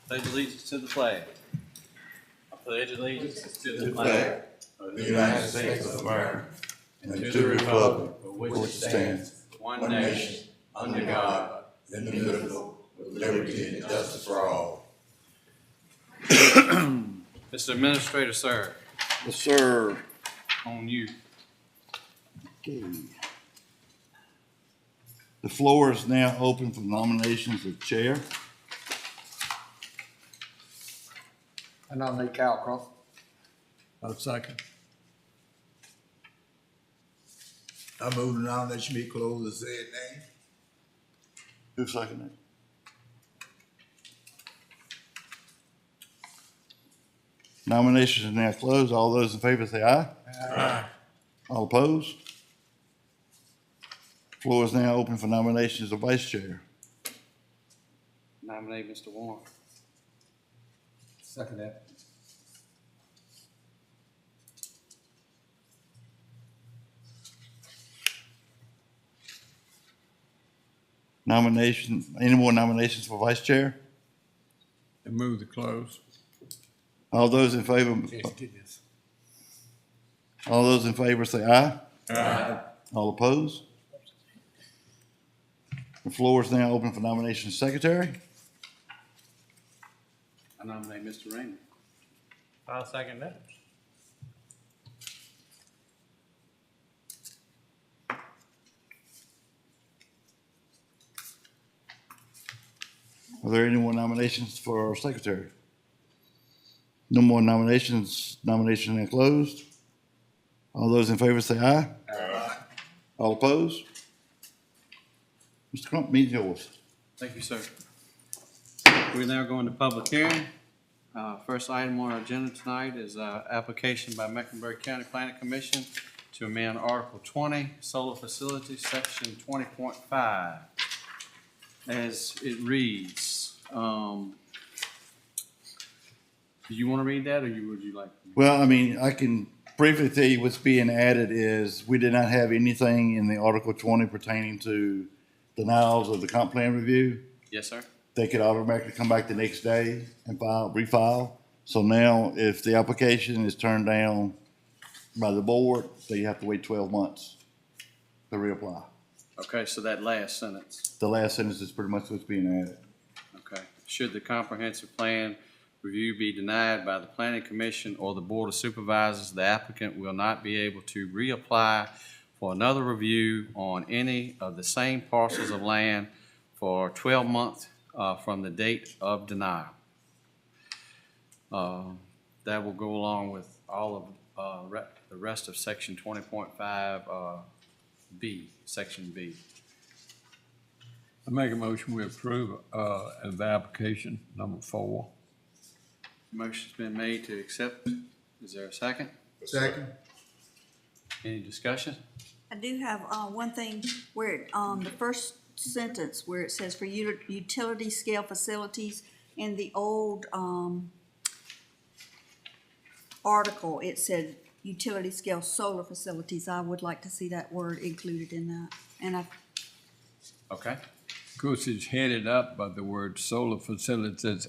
Pledge allegiance to the flag. I pledge allegiance to the flag of the United States of America and to the republic for which it stands, one nation, under God, indivisible, with liberty and justice for all. Mr. Administrator, sir, Yes, sir. on you. Okay. The floor is now open for nominations of chair. I nominate Cal Crawford. I'll second. I move the nomination be closed as said name. Who seconded it? Nominations are now closed. All those in favor say aye. Aye. All opposed? Floor is now open for nominations of vice chair. Nominate Mr. Warren. Second that. Any more nominations for vice chair? And move to close. All those in favor, say aye. Aye. All opposed? The floor is now open for nomination of secretary. I nominate Mr. Raymond. I'll second that. Are there any more nominations for our secretary? No more nominations. Nominations are closed. All those in favor say aye. Aye. All opposed? Mr. Crump, meeting yours. Thank you, sir. We're now going to public hearing. First item on our agenda tonight is application by Mecklenburg County Planning Commission to amend Article 20, Solar Facilities, Section 20.5. As it reads, do you want to read that, or would you like? Well, I mean, I can briefly tell you what's being added is we did not have anything in the Article 20 pertaining to denials of the comp plan review. Yes, sir. They could automatically come back the next day and refile. So now if the application is turned down by the board, they have to wait 12 months to reapply. Okay, so that last sentence. The last sentence is pretty much what's being added. Okay. Should the comprehensive plan review be denied by the Planning Commission or the Board of Supervisors, the applicant will not be able to reapply for another review on any of the same parcels of land for 12 months from the date of denial. That will go along with all of the rest of Section 20.5 B, Section B. I make a motion we approve of the application number 4. Motion's been made to accept. Is there a second? Second. Any discussion? I do have one thing where the first sentence where it says for utility scale facilities, in the old article, it said utility scale solar facilities. I would like to see that word included in that. And Okay. Of course, it's headed up by the word solar facilities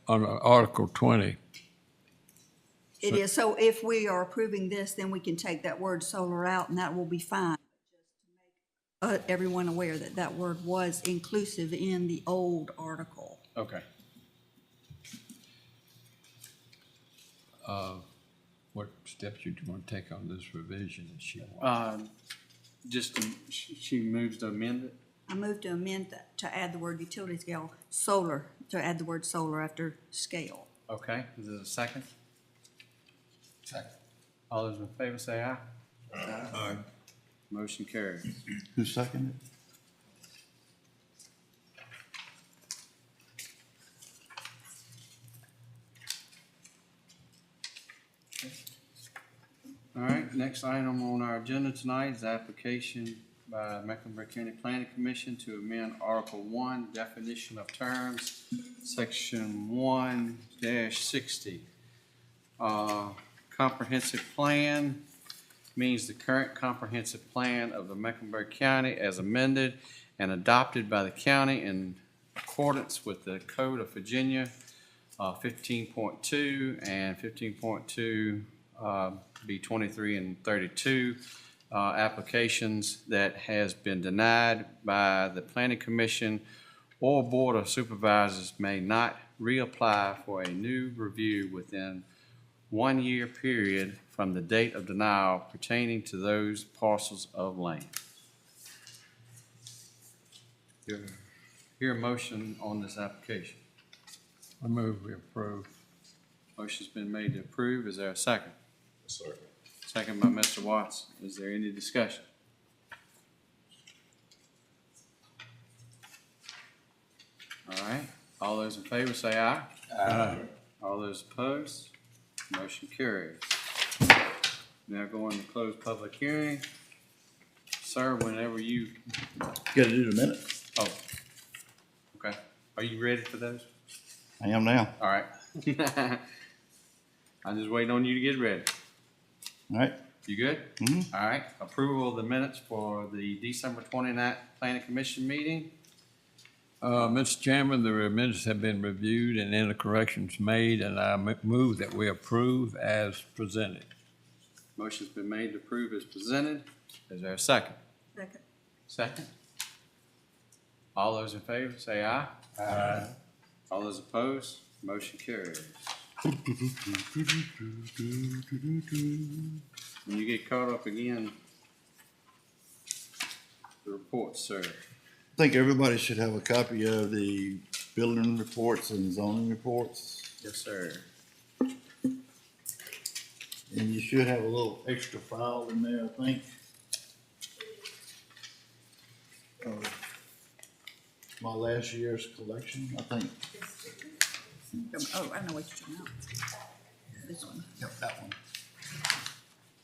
on Article 20. it is, so if we are approving this, then we can take that word solar out and that will be fine. Just to make everyone aware that that word was inclusive in the old article. Okay. What steps you want to take on this revision that she wants? She moves to amend it. I move to amend that, to add the word utility scale solar, to add the word solar after scale. Okay. Is there a second? Second. All those in favor say aye. Aye. Motion carries. Who seconded it? All right, next item on our agenda tonight is application by Mecklenburg County Planning Commission to amend Article 1, Definition of Terms, Section 1-60. Comprehensive plan means the current comprehensive plan of the Mecklenburg County as amended and adopted by the county in accordance with the Code of Virginia, 15.2 and 15.2 be 23 and 32 applications that has been denied by the Planning Commission or Board of Supervisors may not reapply for a new review within 1 year period from the date of denial pertaining to those parcels of land. Hear a motion on this application. I move we approve. Motion's been made to approve. Is there a second? Sir. Second by Mr. Watson. Is there any discussion? All right. All those in favor say aye. Aye. All those opposed? Motion carries. Now going to close public hearing. Sir, whenever you, Gotta do the minutes. oh, okay. Are you ready for those? I am now. All right. I'm just waiting on you to get ready. All right. You good? Mhm. All right. Approval of the minutes for the December 29th Planning Commission meeting. Mr. Chairman, the minutes have been reviewed and any corrections made, and I move that we approve as presented. Motion's been made to approve as presented. Is there a second? Second. Second. All those in favor say aye. Aye. All those opposed, motion carries. When you get caught up again, the report, sir. I think everybody should have a copy of the building reports and zoning reports. Yes, sir. And you should have a little extra file in there, I think. My last year's collection, I think. Oh, I know what you're talking about. This one. Yep, that one.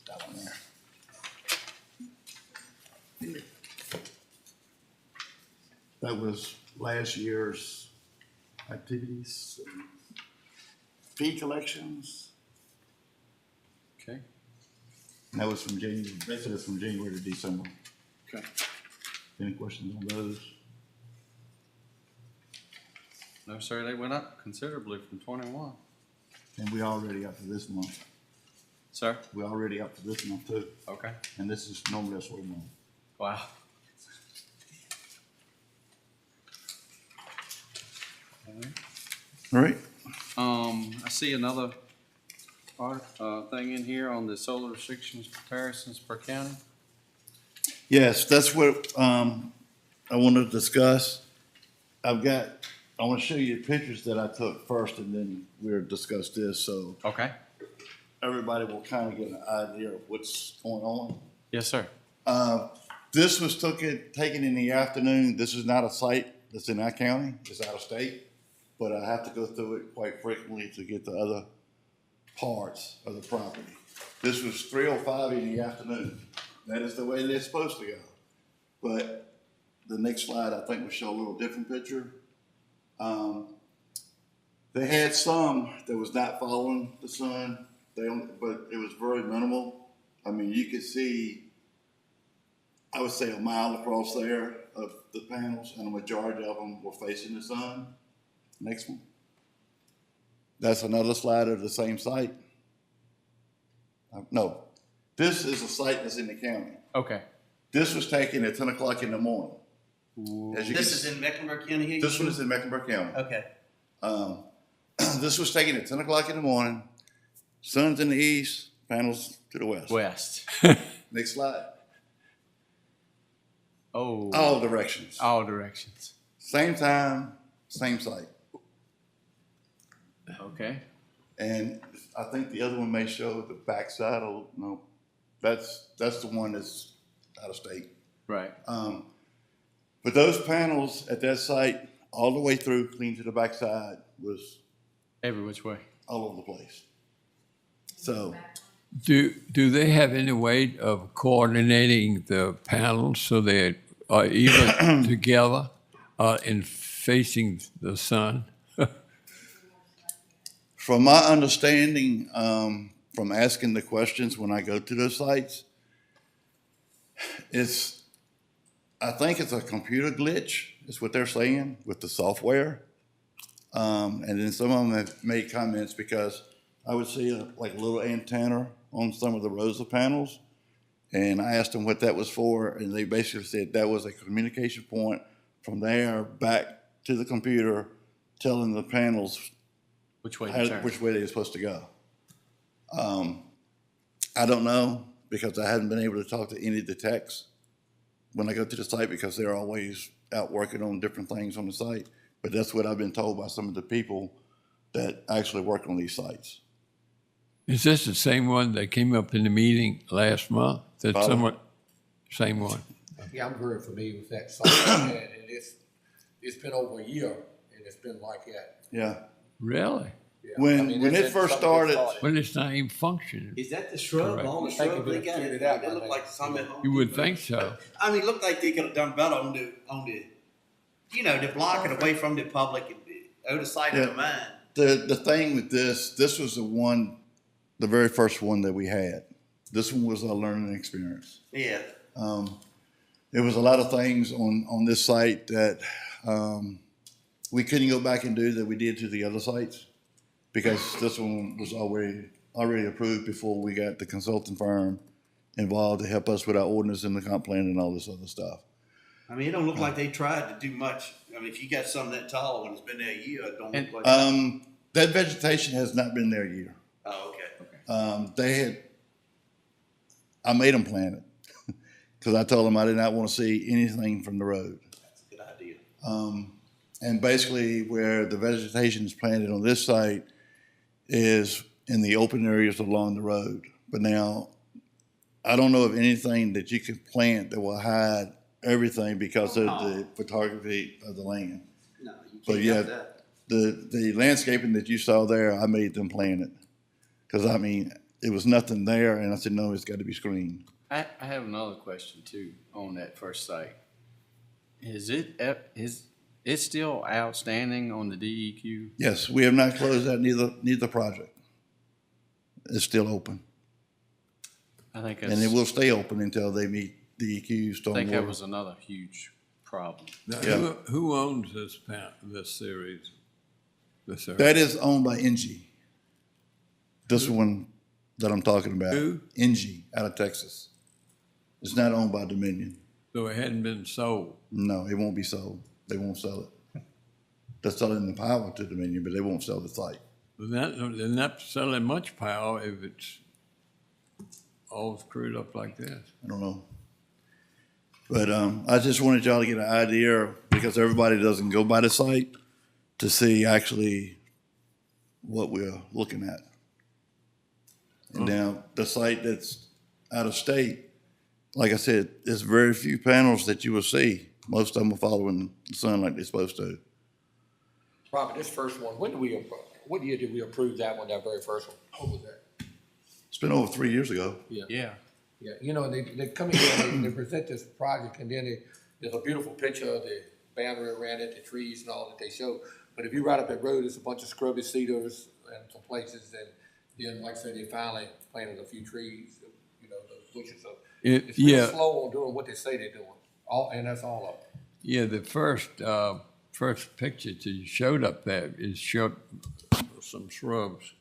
That one there. That was last year's activities, fee collections. Okay. And that was from January, basically it's from January to December. Okay. Any questions on those? No, sir, they went up considerably from 21. And we already up to this month. Sir? We already up to this month too. Okay. And this is normally a slow month. Wow. All right. I see another part, thing in here on the solar restrictions comparisons per county. Yes, that's what, I want to discuss. I want to show you pictures that I took first and then we'll discuss this, so Okay. everybody will kind of get an idea of what's going on. Yes, sir. This was taken in the afternoon. This is not a site that's in our county, it's out of state. But I have to go through it quite frequently to get the other parts of the property. This was 3:05 in the afternoon. That is the way they're supposed to go. But the next slide, I think, will show a little different picture. They had some that was not following the sun, but it was very minimal. I mean, you could see, I would say, a mile across there of the panels, and a majority of them were facing the sun. Next one. That's another slide of the same site. No, this is a site that's in the county. Okay. This was taken at 10 o'clock in the morning. As you This can is in Mecklenburg County here? This one is in Mecklenburg County. Okay. This was taken at 10 o'clock in the morning. Sun's in the east, panels to the west. West. Next slide. Oh. All directions. All directions. Same time, same site. Okay. And I think the other one may show the backside. No, that's the one that's out of state. Right. But those panels at that site, all the way through, clean to the backside, was Every which way. all over the place. So Do they have any way of coordinating the panels so they are even together in facing the sun? from my understanding, from asking the questions when I go to those sites, I think it's a computer glitch, is what they're saying with the software. And then some of them have made comments because I would see like a little antenna on some of the Rosa panels. And I asked them what that was for, and they basically said that was a communication point from there back to the computer, telling the panels Which way to turn? which way they're supposed to go. I don't know, because I haven't been able to talk to any of the techs when I go to the site, because they're always out working on different things on the site. But that's what I've been told by some of the people that actually work on these sites. Is this the same one that came up in the meeting last month? That Probably. somewhat, same one? Yeah, I'm very familiar with that site, and it's been over a year, and it's been like that. Yeah. Really? Yeah. When- I mean, when it's it first something that started- Well, it's not even functioning. Is that the shrub, Correct. all the I think shrub it they been got? cleared out It by looked now. like some at Home You would Depot. think so. I mean, it looked like they could have done better on the, you know, to block it away from the public and out of sight, out Yeah. of mind. The thing with this was the very first one that we had. This one was a learning experience. Yeah. There was a lot of things on this site that we couldn't go back and do that we did to the other sites, because this one was already approved before we got the consulting firm involved to help us with our ordinance and the comp plan and all this other stuff. I mean, it don't look like they tried to do much. I mean, if you got something that tall when it's been there a year, it don't look like. That vegetation has not been there a year. Oh, okay. I made them plant it because I told them I did not want to see anything from the road. That's a good idea. And basically where the vegetation is planted on this site is in the open areas along the road. But now, I don't know of anything that you can plant that will hide everything because of the photography of the land. No, you But can't yeah, have that. the landscaping that you saw there, I made them plant it. Because I mean, it was nothing there, and I said, no, it's got to be screened. I have another question too on that first site. Is it still outstanding on the DEQ? Yes, we have not closed out neither project. It's still open, I think and it that's, will stay open until they meet DEQ I think that stormwater. was another huge problem. Now, Yeah. who owns this series? This area? That is owned by NG. This one that I'm talking about. Who? NG out of Texas. It's not owned by Dominion. So it hadn't been sold. No, it won't be sold. They won't sell it. They're selling the power to Dominion, but they won't sell the site. They're not selling much power if it's all screwed up like this. I don't know. But I just wanted y'all to get an idea, because everybody doesn't go by the site, to see actually what we're looking at. And now the site that's out of state, like I said, there's very few panels that you will see. Most of them are following the sun like they're supposed to. Robert, this first one, what year did we approve that one, that very first one? What was that? It's been over 3 years ago. Yeah. Yeah, you know, they come in here, they present this project, and then there's a beautiful picture of the boundary around it, the trees and all that they show. But if you ride up that road, there's a bunch of scrubby cedars and some places, and then, like I said, they finally planted a few trees, you know, the bushes. So it's real Yeah, slow on doing what they say they're doing. And that's all of it. yeah. The first picture that you showed up there is showed some shrubs.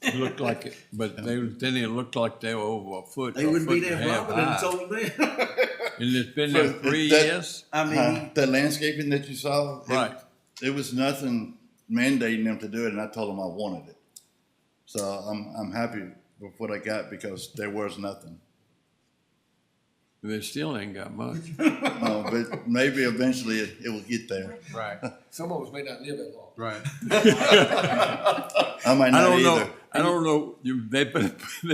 It looked like it, but then it looked like they were over a foot. They or a wouldn't be foot and there a if half Robert had high. told them that. And it's been there So 3 that- years. I mean, The landscaping that you saw, Right. it was nothing mandating them to do it, and I told them I wanted it. So I'm happy with what I got, because there was nothing. They still ain't got much. But maybe eventually it will get there. Right, Some of us may not live that long. right. I might I not don't either. know. I don't know. They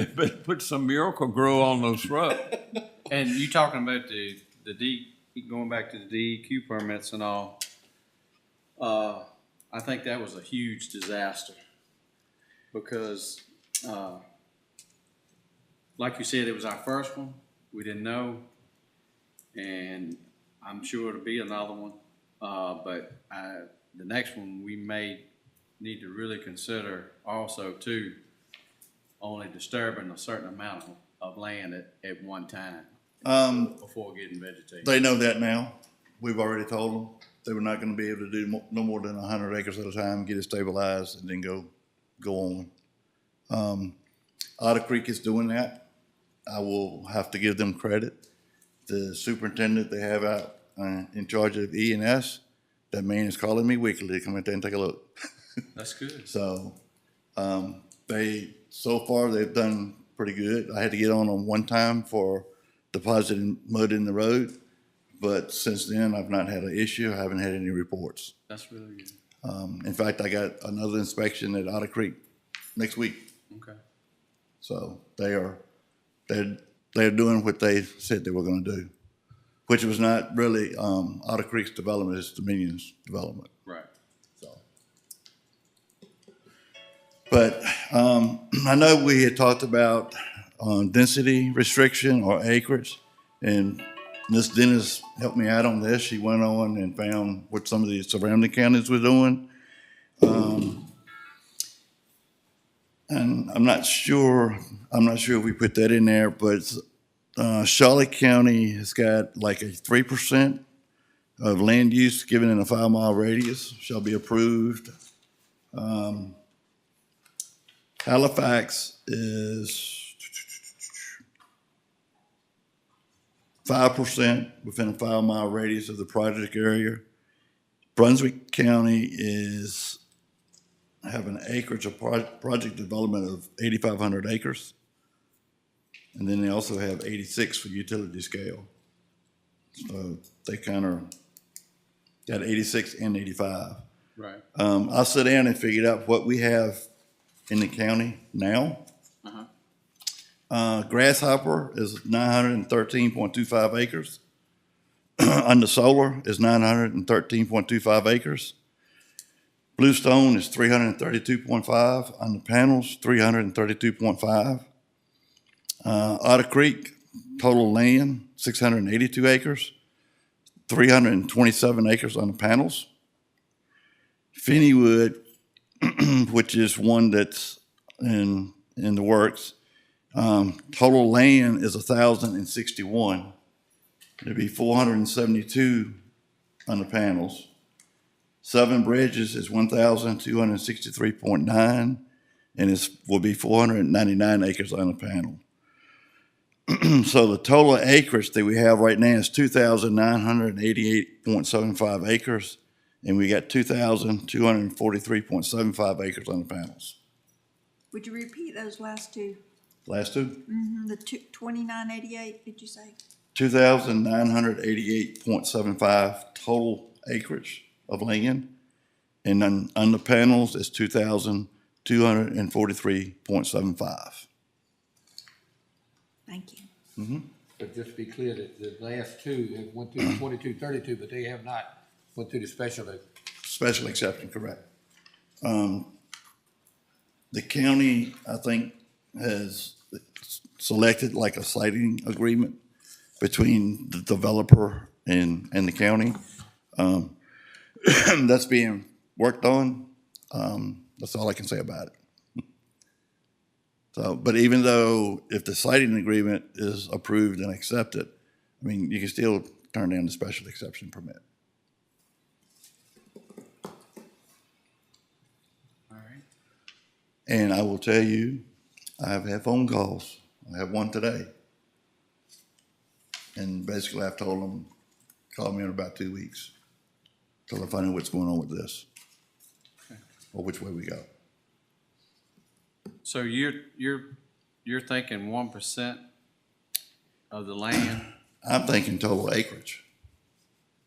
better put some miracle grow on those shrubs. And you talking about going back to the DEQ permits and all, I think that was a huge disaster. Because, like you said, it was our first one, we didn't know, and I'm sure it'll be another one. But the next one, we may need to really consider also too, only disturbing a certain amount of land at one time. Before getting vegetated. They know that now. we've already told them they were not gonna be able to do no more than 100 acres at a time, get it stabilized, and then go on. Otter Creek is doing that. I will have to give them credit. The superintendent they have out in charge of E&S, that man is calling me weekly to come in there and take a look. That's good. So, so far, they've done pretty good. I had to get on them one time for depositing mud in the road, but since then, I've not had an issue. I haven't had any reports. That's really good. In fact, I got another inspection at Otter Creek next week. Okay. So they're doing what they said they were gonna do, which was not really, Otter Creek's development, it's Dominion's development. Right. So, but I know we had talked about density restriction or acreage, and Ms. Dennis helped me out on this. She went on and found what some of the surrounding counties were doing. And I'm not sure if we put that in there, but Charlotte County has got like a 3% of land use given in a 5-mile radius shall be approved. Halifax is 5% within a 5-mile radius of the project area. Brunswick County is have an acreage of project development of 8,500 acres. And then they also have 86 for utility scale. So they kind of got 86 and 85. Right. I sat down and figured out what we have in the county now. Grasshopper is 913.25 acres. Under solar is 913.25 acres. Bluestone is 332.5. Under panels, 332.5. Otter Creek, total land, 682 acres. 327 acres on the panels. Finneywood, which is one that's in the works, total land is 1,061. It'd be 472 on the panels. Seven Bridges is 1,263.9, and it will be 499 acres on the panel. So the total acreage that we have right now is 2,988.75 acres, and we got 2,243.75 acres on the panels. Would you repeat those last two? Last two? The 2988, did you say? 2,988.75 total acreage of land, and then on the panels is 2,243.75. Thank you. But just to be clear, that the last two have went through the 2232, but they have not went through the special. Special exception, correct. The county, I think, has selected like a siting agreement between the developer and the county. That's being worked on. That's all I can say about it. So, but even though if the siting agreement is approved and accepted, I mean, you can still turn down the special exception permit. All right. And I will tell you, I have had phone calls. I have one today. And basically I've told them, call me in about 2 weeks till I find out what's going on with this. Okay. Or which way we go. So you're thinking 1% of the land, I'm thinking total acreage.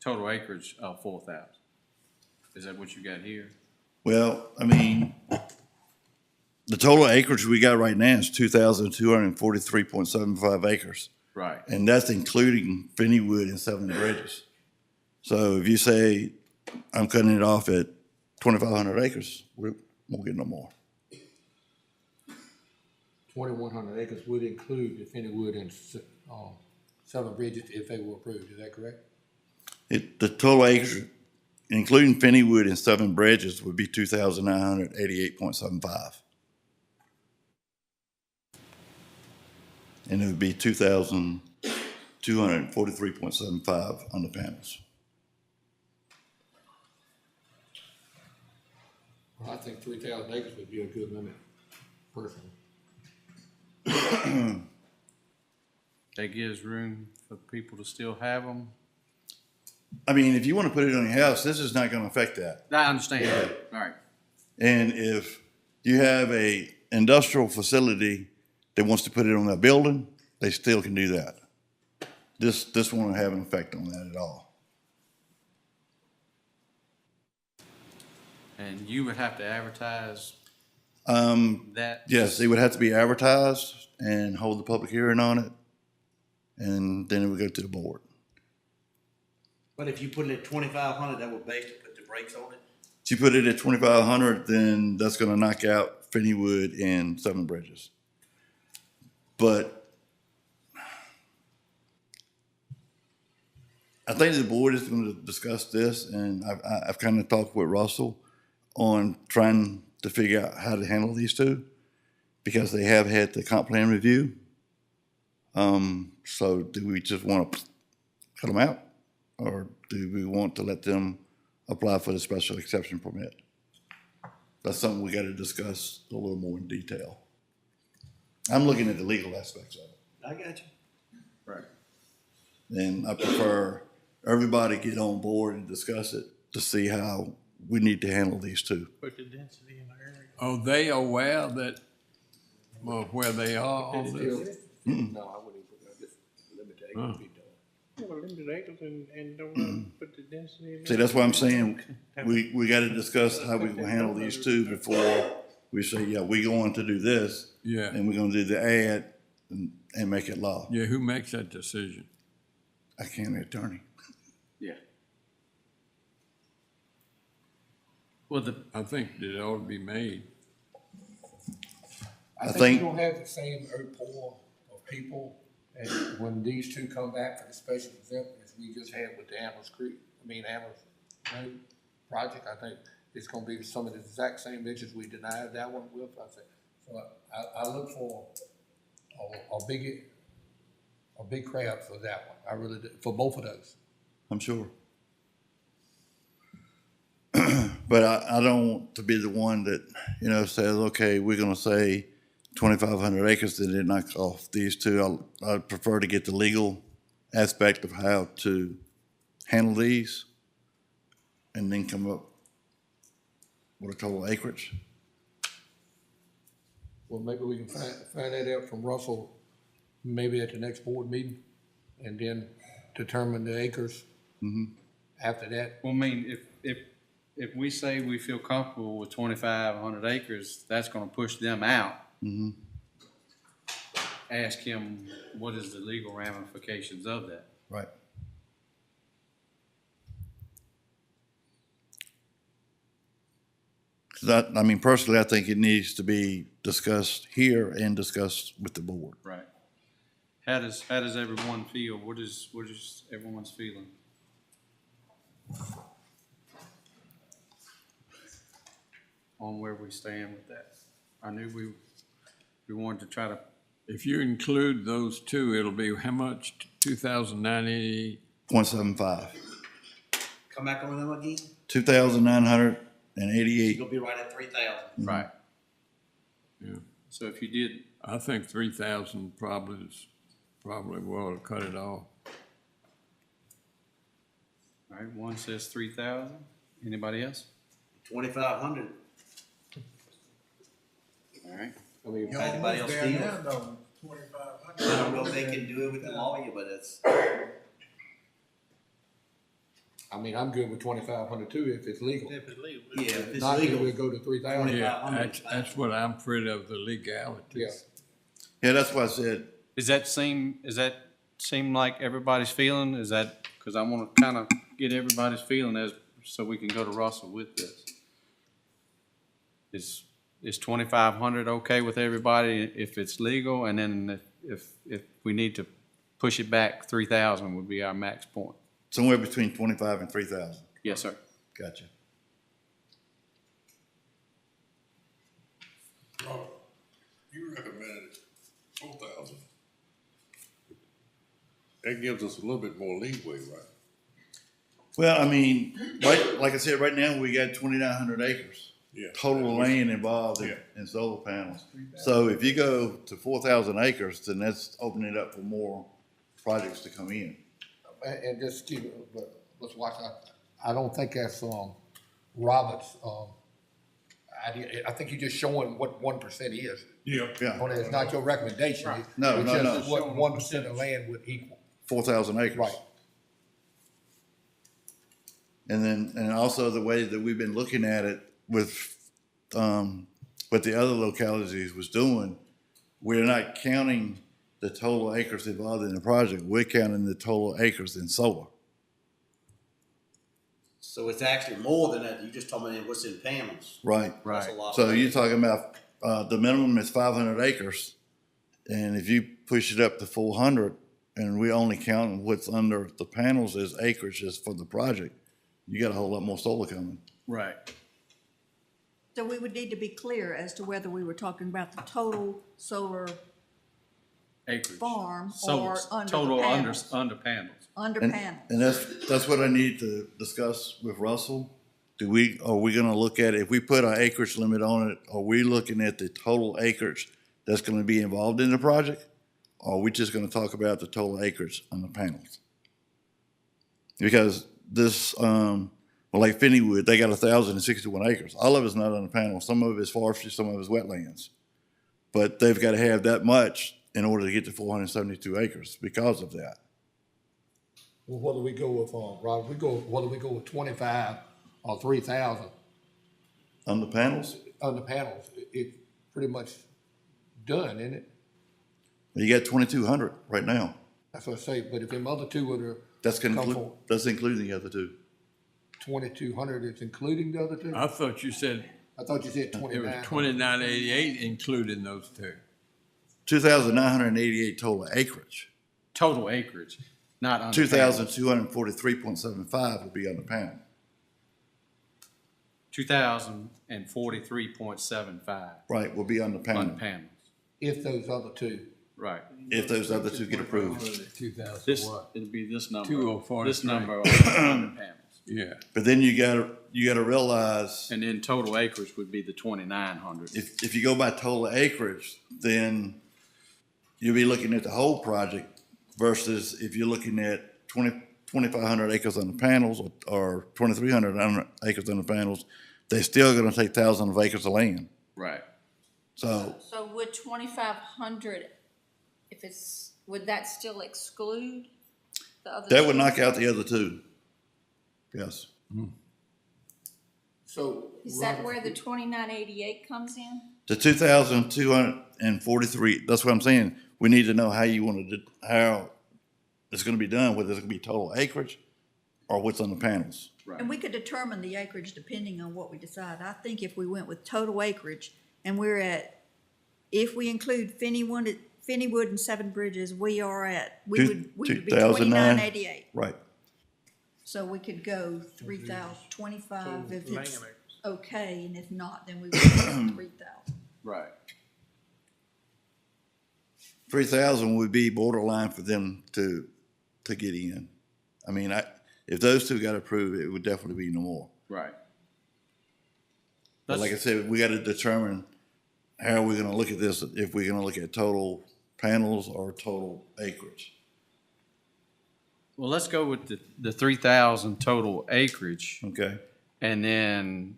total acreage of 4,000. Is that what you got here? Well, I mean, the total acreage we got right now is 2,243.75 acres. Right. And that's including Finneywood and Seven Bridges. So if you say I'm cutting it off at 2,500 acres, we won't get no more. 2,100 acres would include the Finneywood and Seven Bridges if they were approved. Is that correct? The total acres, including Finneywood and Seven Bridges, would be 2,988.75. And it would be 2,243.75 on the panels. I think 3,000 acres would be a good limit, personally. That gives room for people to still have them. I mean, if you want to put it on your house, this is not going to affect that. I understand. All right. And if you have a industrial facility that wants to put it on that building, they still can do that. This won't have an effect on that at all. And you would have to advertise that? Yes, it would have to be advertised and hold the public hearing on it, and then it would go to the board. But if you put it at 2,500, that would basically put the brakes on it. If you put it at 2,500, then that's going to knock out Finneywood and Seven Bridges. But I think the board is going to discuss this, and I've kind of talked with Russell on trying to figure out how to handle these two, because they have had the comp plan review. So do we just want to cut them out, or do we want to let them apply for the special exception permit? That's something we got to discuss a little more in detail. I'm looking at the legal aspects of it, I got you. Right. and I prefer everybody get on board and discuss it to see how we need to handle these two. Put the density in the area. Are they aware that, well, where they are on this? No, I wouldn't even put that, just limit the acre feet though. Well, limited acres and don't put the density in. See, that's why I'm saying we got to discuss how we can handle these two before we say, yeah, we're going to do this. Yeah. And we're going to do the ad and make it law. Yeah, who makes that decision? I can't, the attorney. Yeah. Well, I think that it ought to be made. I I think think- you don't have the same outpour of people as when these two come back for the special exempt as we just had with the Amherst Road project. I think it's gonna be some of the exact same issues we denied that one with. So I look for a big crowd for that one. I really do, for both of those. I'm sure. But I don't want to be the one that, says, okay, we're gonna say 2,500 acres, then they knock off these two. I'd prefer to get the legal aspect of how to handle these and then come up with a total acreage. Well, maybe we can find that out from Russell, maybe at the next board meeting, and then determine the acres. After that. I mean, if we say we feel comfortable with 2,500 acres, that's gonna push them out. Ask him, what is the legal ramifications of that? Right. Personally, I think it needs to be discussed here and discussed with the board. Right. How does everyone feel? What is everyone's feeling? On where we stand with that? I knew we wanted to try to, If you include those two, it'll be how much? 2,988? 0.75. Come back on them again, 2,988. you'll be right at 3,000. right. Yeah. So if you did, I think 3,000 probably will cut it off. all right, one says 3,000. Anybody else? 2,500. All right. I mean, You Anybody almost else there feel? now, though, 2,500. I don't know if they can do it with the lawyer, but it's, I'm good with 2,500 too, if it's legal. yeah, if it's Not that legal. we'll go to 3,000. Yeah, 2,500. that's what I'm afraid of, the legalities. Yeah, that's why I said, Does that seem like everybody's feeling? Is that, because I want to kind of get everybody's feeling so we can go to Russell with this. Is 2,500 okay with everybody if it's legal? And then if we need to push it back, 3,000 would be our max point. somewhere between 25 and 3,000. Yes, sir. Gotcha. You recommended 4,000. That gives us a little bit more leeway, right? Well, like I said, right now we got 2,900 acres. Yeah. total land involved in solar panels. So if you go to 4,000 acres, then that's opening it up for more projects to come in. And just keep, but let's watch out. I don't think that's, Robert's, idea. I think you're just showing what 1% is. Yeah. Yeah, It's not your recommendation. No, It's no, just no. what 1% of land would equal. 4,000 acres. Right. And then, and also the way that we've been looking at it with, what the other localities was doing, we're not counting the total acres involved in the project, we're counting the total acres in solar. So it's actually more than that. You just told me what's in panels. Right. That's a lot. So you're talking about, the minimum is 500 acres, and if you push it up to 400, and we only count what's under the panels as acreage just for the project, you got a whole lot more solar coming. Right. So we would need to be clear as to whether we were talking about the total solar Acreage. farm So or under total the under, panels. under panels. Under And, panels. and that's what I need to discuss with Russell. Are we gonna look at, if we put an acreage limit on it, are we looking at the total acreage that's gonna be involved in the project? Or are we just gonna talk about the total acreage on the panels? Because this, well, like Finneywood, they got 1,061 acres. All of it's not on the panel. Some of it is forestry, some of it is wetlands. But they've gotta have that much in order to get to 472 acres because of that. Well, whether we go with, Rob, whether we go with 25 or 3,000 On the panels, on the panels, it's pretty much done, isn't it? you got 2,200 right now. That's what I say, but if them other two were That's Come conclu- forward. that's including the other two. 2,200, it's including the other two? I thought you said I thought you said it was 29. 2988 including those two. 2,988 total acreage. Total acreage, not under. 2,243.75 would be on the panel. 2,043.75 Right, will be on the on panel the panels. If those other two. Right. if those other two get approved. 2000 This, what? it'll be this number. 2043. This number on the panels. Yeah. But then you gotta realize, And then total acreage would be the 2,900. if you go by total acreage, then you'll be looking at the whole project versus if you're looking at 2,500 acres on the panels or 2,300 acres on the panels, they're still gonna take thousands of acres of land. Right. So So would 2,500, if it's, would that still exclude the other? that would two? knock out the other two. Yes. So. Is that where the 2,988 comes in? The 2,243, that's what I'm saying. We need to know how you want to, how it's gonna be done, whether it's gonna be total acreage or what's on the panels. And we could determine the acreage depending on what we decide. I think if we went with total acreage and we're at, if we include Finneywood and Seven Bridges, we would be 2009. 2,988. Right. So we could go 3,025 if it's okay, and if not, then we would go 3,000. Right. 3,000 would be borderline for them to get in. I mean, if those two got approved, it would definitely be no more. Right. But like I said, we gotta determine how we're gonna look at this, if we're gonna look at total panels or total acreage. Well, let's go with the 3,000 total acreage, Okay? and then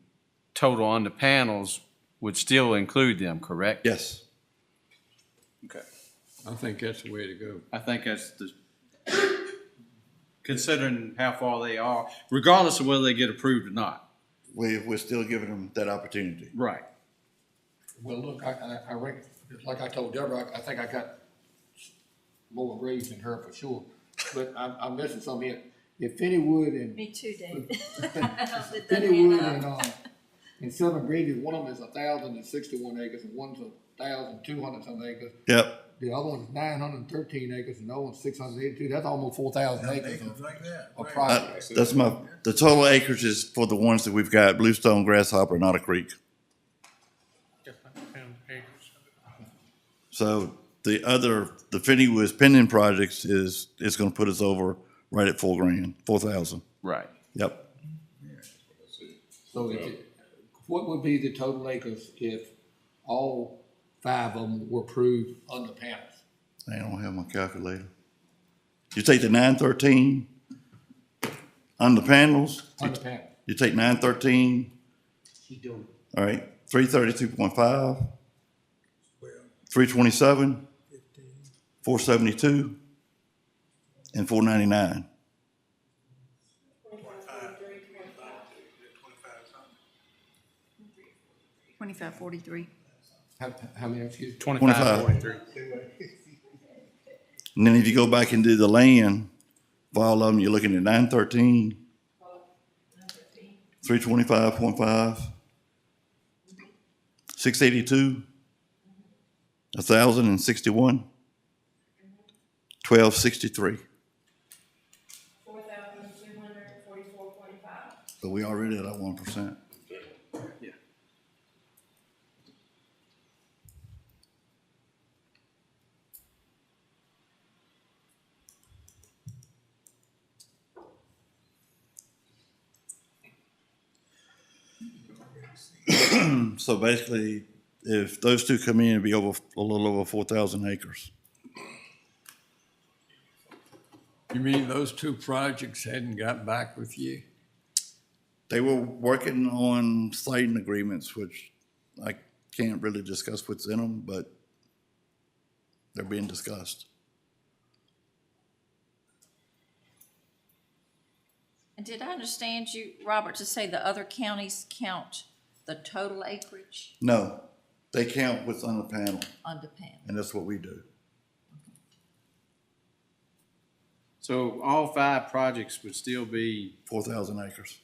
total on the panels would still include them, correct? Yes. Okay. I think that's the way to go. I think that's considering how far they are, regardless of whether they get approved or not. We're still giving them that opportunity. Right. Well, look, I reckon, like I told Deborah, I think I got more grades than her for sure. But I'm missing something here. If Finneywood and Me too, Dave. Finneywood and Seven Bridges, one of them is 1,061 acres and one's 1,200 some acres. Yep. The other one's 913 acres and the other one's 682. That's almost 4,000 acres Like that. of right. project. That's the total acreage is for the ones that we've got, Bluestone, Grasshopper, and Otter Creek. So the Finneywood's pending projects is gonna put us over right at $4,000. Right. Yep. So if it, What would be the total acres if all 5 of them were approved under panels? I don't have my calculator. You take the 913 on the panels, Under panels. you take 913, She doing. all right, 332.5, 327, 472, and 499. Twenty-five forty-three. How many, excuse me? 25. 43. And then if you go back and do the land, for all of them, you're looking at 913, 325.5, 682, 1,061, 1263. 4,244.5. So we already at that 1%. Yeah. So basically, if those two come in, it'd be over, a little over 4,000 acres. You mean those two projects hadn't got back with you? They were working on siting agreements, which I can't really discuss what's in them, but they're being discussed. And did I understand you, Robert, to say the other counties count the total acreage No, they count what's on the panel, under panel? and that's what we do. So all 5 projects would still be 4,000 acres.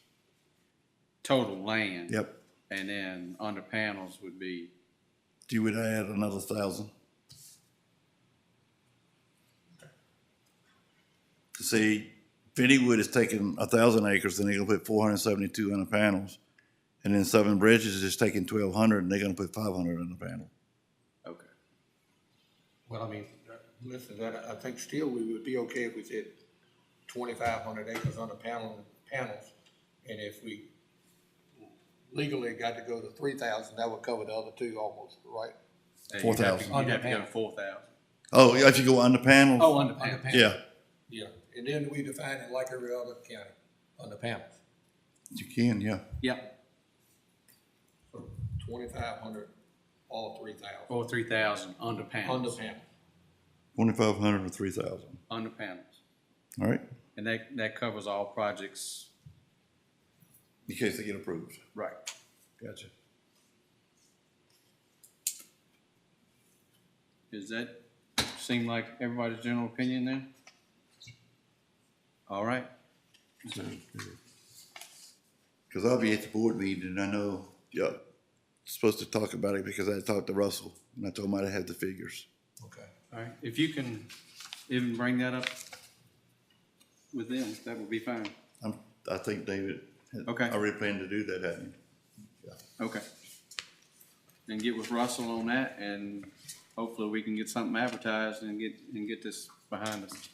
total land? Yep. And then under panels would be, You would add another 1,000. See, Fittywood is taking 1,000 acres, and they're gonna put 472 on the panels. And then Seven Bridges is taking 1,200, and they're gonna put 500 on the panel. okay. Well, I mean, listen, that, I think still we would be okay if we said 2,500 acres under panels. And if we legally got to go to 3,000, that would cover the other two almost, right? And 4,000. You'd have to go to 4,000. Oh, yeah, if you go under panels? Oh, under Under panels. panels. Yeah, Yeah, and then we define it like every other county, under panels. you can, yeah. Yep, 2,500, all 3,000. or 3,000 under Under panels. panels. 2,500 or 3,000. Under panels. All right, And that covers all projects. in case they get approved. Right. Gotcha. Does that seem like everybody's general opinion then? All right. Because I'll be at the board meeting, and I know, yeah, supposed to talk about it because I talked to Russell, and I told him I had the figures. Okay. All right. If you can even bring that up with them, that would be fine. I think David, Okay. I already planned to do that, hadn't Okay. Then get with Russell on that, and hopefully we can get something advertised and get this behind us.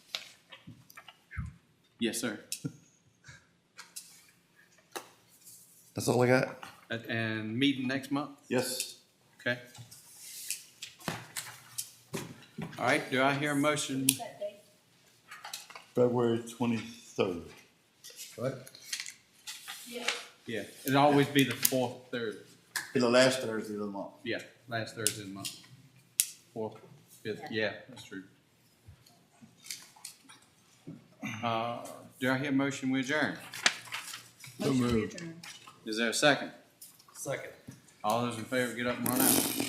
Yes, sir. That's all I got? And meeting next month? Yes. Okay. All right, do I hear a motion? February 23rd. What? Yeah, it'll always be the 4th, third. Be the last Thursday of the month. Yeah, last Thursday of the month. 4th, 5th, yeah, that's true. Do I hear a motion we adjourn? Motion to adjourn. Is there a second? Second. All those in favor, get up and run out.